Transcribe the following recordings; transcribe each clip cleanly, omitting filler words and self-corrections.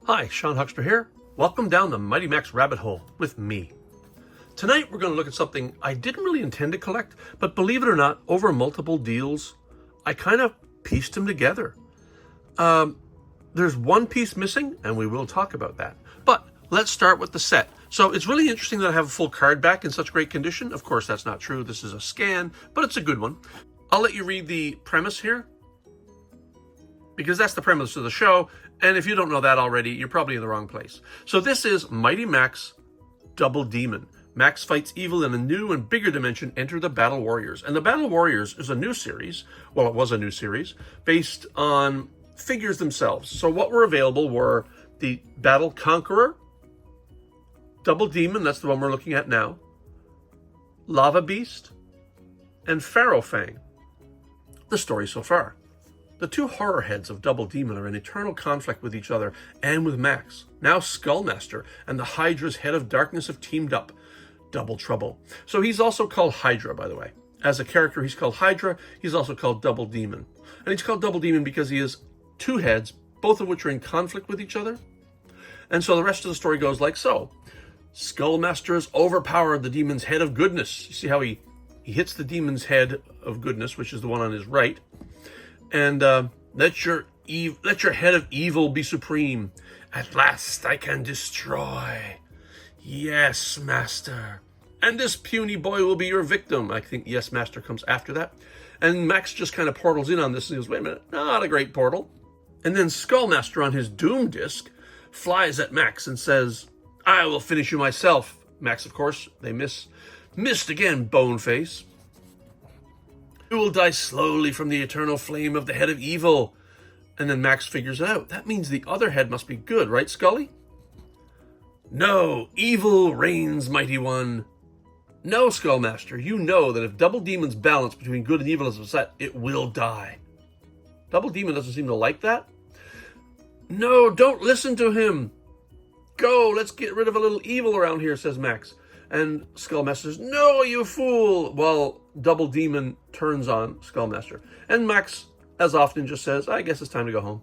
Hi, Sean Huxter here. Welcome down the Mighty Max rabbit hole with me. Tonight we're going to look at something I didn't really intend to collect, but believe it or not, over multiple deals, I kind of pieced them together. There's one piece missing, and we will talk about that. But let's start with the set. So it's really interesting that I have a full card back in such great condition. Of course, that's not true. This is a scan, but it's a good one. I'll let you read the premise here, because that's the premise of the show. And if you don't know that already, you're probably in the wrong place. So this is Mighty Max Double Demon. Max fights evil in a new and bigger dimension. Enter the Battle Warriors. And the Battle Warriors is a new series. Well, it was a new series based on figures themselves. So what were available were the Battle Conqueror, Double Demon, that's the one we're looking at now, Lava Beast, and Pharaoh Fang. The story so far. The two horror heads of Double Demon are in eternal conflict with each other and with Max. Now Skullmaster and the Hydra's head of darkness have teamed up. Double trouble. So he's also called Hydra, by the way. As a character, he's called Hydra. He's also called Double Demon. And he's called Double Demon because he has two heads, both of which are in conflict with each other. And so the rest of the story goes like so. Skullmaster has overpowered the demon's head of goodness. You see how he hits the demon's head of goodness, which is the one on his right. And let your head of evil be supreme. At last I can destroy. Yes, master. And this puny boy will be your victim. I think yes, master comes after that. And Max just kind of portals in on this and he goes, wait a minute, not a great portal. And then Skullmaster on his Doom disc flies at Max and says, I will finish you myself. Max, of course, they missed again, Boneface. You will die slowly from the eternal flame of the head of evil. And then Max figures it out. That means the other head must be good, right, Scully? No, evil reigns, mighty one. No, Skullmaster, you know that if Double Demon's balance between good and evil is upset, it will die. Double Demon doesn't seem to like that. No, don't listen to him. Go, let's get rid of a little evil around here, says Max. And Skullmaster says, no, you fool, while Double Demon turns on Skullmaster. And Max, as often, just says, I guess it's time to go home.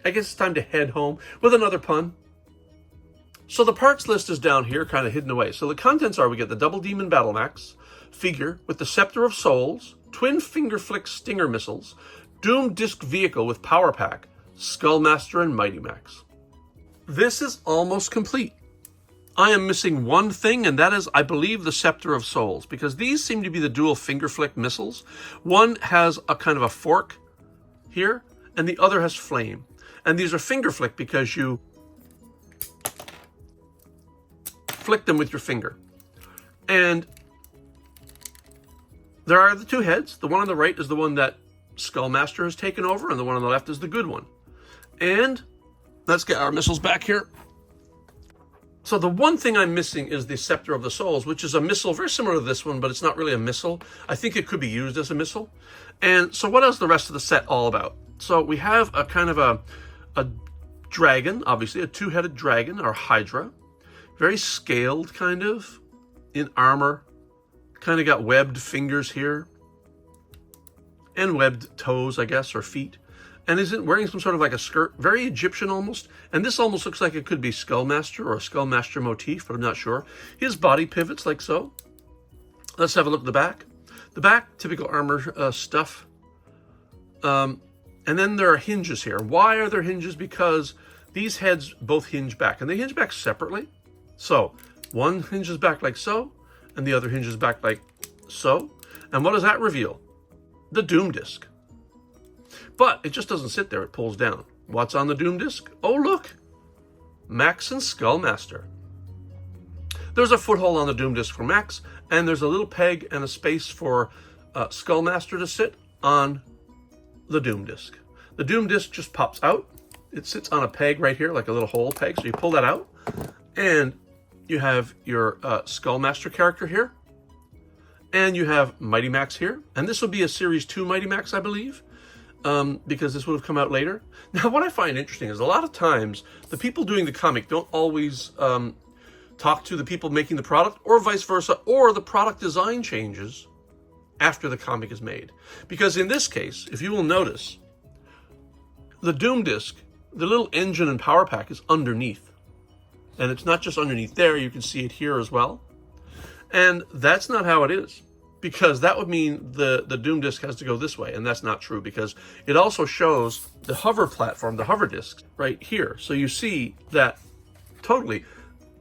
I guess it's time to head home, with another pun. So the parts list is down here, kind of hidden away. So the contents are, we get the Double Demon Battle Max figure with the Scepter of Souls, twin finger flick stinger missiles, Doom disc vehicle with power pack, Skullmaster, and Mighty Max. This is almost complete. I am missing one thing, and that is, I believe, the Scepter of Souls, because these seem to be the dual finger flick missiles. One has a kind of a fork here, and the other has flame. And these are finger flick because you flick them with your finger. And there are the two heads. The one on the right is the one that Skullmaster has taken over, and the one on the left is the good one. And let's get our missiles back here. So the one thing I'm missing is the Scepter of the Souls, which is a missile very similar to this one, but it's not really a missile. I think it could be used as a missile. And so what is the rest of the set all about? So we have a kind of a dragon, obviously, a two-headed dragon, or Hydra. Very scaled, kind of, in armor. Kind of got webbed fingers here. And webbed toes, I guess, or feet. And is it wearing some sort of like a skirt, very Egyptian almost. And this almost looks like it could be Skullmaster or a Skullmaster motif, but I'm not sure. His body pivots like so. Let's have a look at the back. The back, typical armor stuff. And then there are hinges here. Why are there hinges? Because these heads both hinge back, and they hinge back separately. So one hinges back like so, and the other hinges back like so. And what does that reveal? The Doom disc. But it just doesn't sit there, it pulls down. What's on the Doom disc? Oh, look! Max and Skullmaster. There's a foothold on the Doom disc for Max, and there's a little peg and a space for Skullmaster to sit on the Doom disc. The Doom disc just pops out. It sits on a peg right here, like a little hole peg, so you pull that out, and you have your Skullmaster character here, and you have Mighty Max here, and this will be a Series 2 Mighty Max, I believe. Because this would have come out later. Now, what I find interesting is a lot of times the people doing the comic don't always talk to the people making the product, or vice versa, or the product design changes after the comic is made. Because in this case, if you will notice, the Doom disc the little engine and power pack is underneath. And it's not just underneath there, you can see it here as well. And that's not how it is, because that would mean the Doom Disk has to go this way, and that's not true, because it also shows the hover platform, the hover disc, right here. So you see that totally.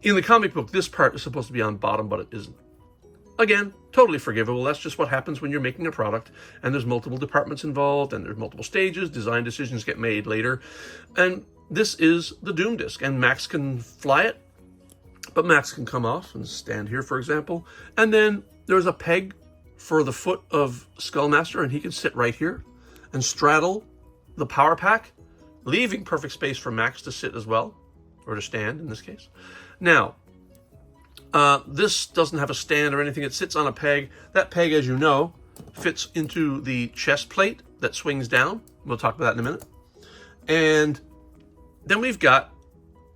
In the comic book, this part is supposed to be on bottom, but it isn't. Again, totally forgivable. That's just what happens when you're making a product, and there's multiple departments involved, and there's multiple stages, design decisions get made later. And this is the Doom Disk, and Max can fly it, but Max can come off and stand here, for example. And then there's a peg for the foot of Skullmaster, and he can sit right here and straddle the power pack, leaving perfect space for Max to sit as well, or to stand in this case. Now, this doesn't have a stand or anything. It sits on a peg. That peg, as you know, fits into the chest plate that swings down. We'll talk about that in a minute. And then we've got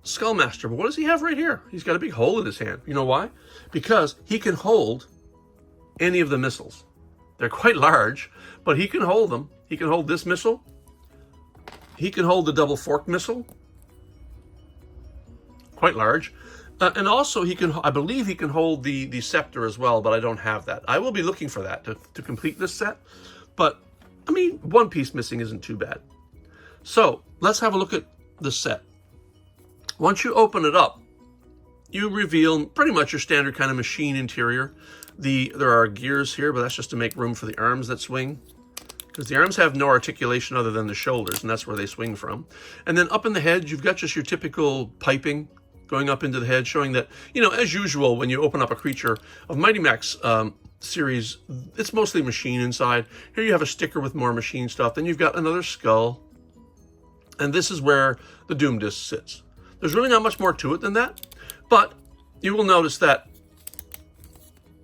Skullmaster. But what does he have right here? He's got a big hole in his hand. You know why? Because he can hold any of the missiles. They're quite large, but he can hold them. He can hold this missile. He can hold the double fork missile. Quite large. And also he can, I believe he can hold the scepter as well, but I don't have that. I will be looking for that to complete this set. But, I mean, one piece missing isn't too bad. So, let's have a look at the set. Once you open it up, you reveal pretty much your standard kind of machine interior. There are gears here, but that's just to make room for the arms that swing, because the arms have no articulation other than the shoulders, and that's where they swing from. And then up in the head, you've got just your typical piping going up into the head, showing that, you know, as usual, when you open up a creature of Mighty Max series, it's mostly machine inside. Here you have a sticker with more machine stuff. Then you've got another skull. And this is where the Doom Disk sits. There's really not much more to it than that. But you will notice that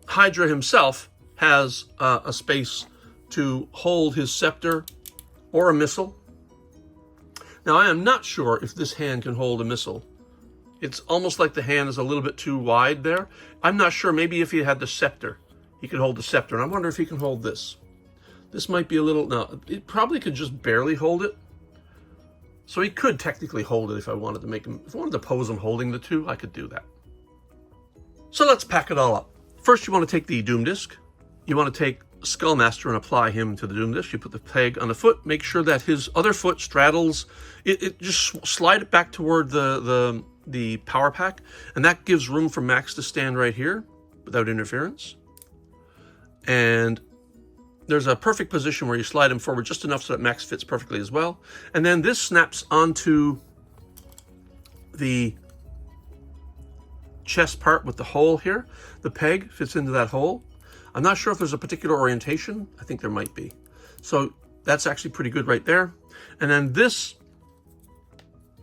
Hydra himself has a space to hold his scepter or a missile. Now, I am not sure if this hand can hold a missile. It's almost like the hand is a little bit too wide there. I'm not sure. Maybe if he had the scepter, he could hold the scepter. And I wonder if he can hold this. This might be a little... No, it probably could just barely hold it. So he could technically hold it if I wanted to make him... If I wanted to pose him holding the two, I could do that. So let's pack it all up. First, you want to take the Doom Disk. You want to take Skullmaster and apply him to the Doom Disk. You put the peg on the foot. Make sure that his other foot straddles... It just slide it back toward the power pack, and that gives room for Max to stand right here without interference. And there's a perfect position where you slide him forward just enough so that Max fits perfectly as well. And then this snaps onto the chest part with the hole here. The peg fits into that hole. I'm not sure if there's a particular orientation. I think there might be. So that's actually pretty good right there. And then this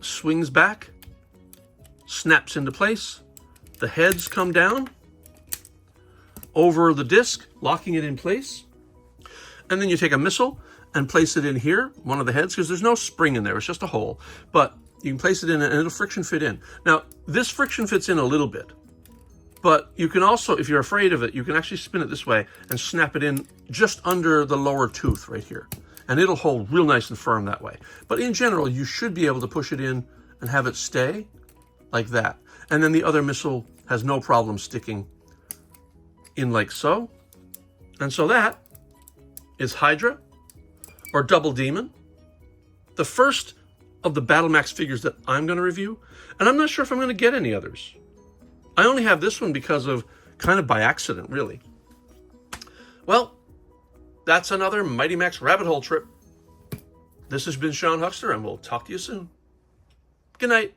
swings back, snaps into place. The heads come down over the disc, locking it in place. And then you take a missile and place it in here, one of the heads, because there's no spring in there, it's just a hole. But you can place it in and it'll friction fit in. Now, this friction fits in a little bit, but you can also, if you're afraid of it, you can actually spin it this way and snap it in just under the lower tooth right here. And it'll hold real nice and firm that way. But in general, you should be able to push it in and have it stay like that. And then the other missile has no problem sticking in like so. And so that is Hydra, or Double Demon, the first of the BattleMax figures that I'm going to review. And I'm not sure if I'm going to get any others. I only have this one because of kind of by accident, really. Well, that's another Mighty Max rabbit hole trip. This has been Sean Huxter, and we'll talk to you soon. Good night.